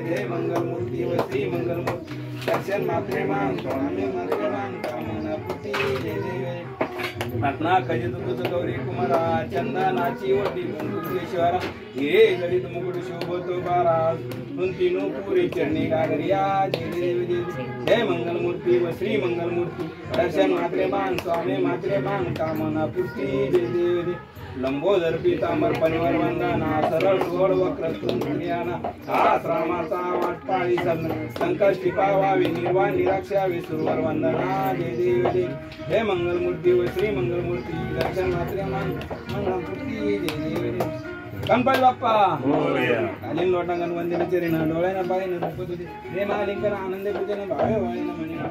जय मंगलमूर्ती व श्री मंगलमूर्ती दर्शन मात्रे मान स्वामी मात्रे मान कामना पुती जय देव रत्ना खजित गौरी कुमारा चंदनाची वटी कुंकुमेश्वरा हे ललित मुकुट शोभतो बारा तीनों पूरी चरणी गागरिया जय देव जय मंगलमूर्ती व श्री मंगलमूर्ती दर्शन मात्रे मान स्वामी मात्रे मान कामना पुती जय देव लंबोदर पीतांबर पनिवर वंदना सरळ सोड वक्रतुंडियाना आश्रमाचा वाटपाळी सन्न संकष्टी पावावी निर्वाण निराक्षावी सुरवर वंदना जय देव जय मंगलमूर्ती व श्री मंगलमूर्ती दर्शन मात्रे मान मंगलमूर्ती जय देव गणपती बाप्पा कालीन लोटांगण वंदने चरण डोळ्याना पाहिजे रूप तुझे प्रेम आलिंगन आनंद पूजन भावे वाळीन म्हणे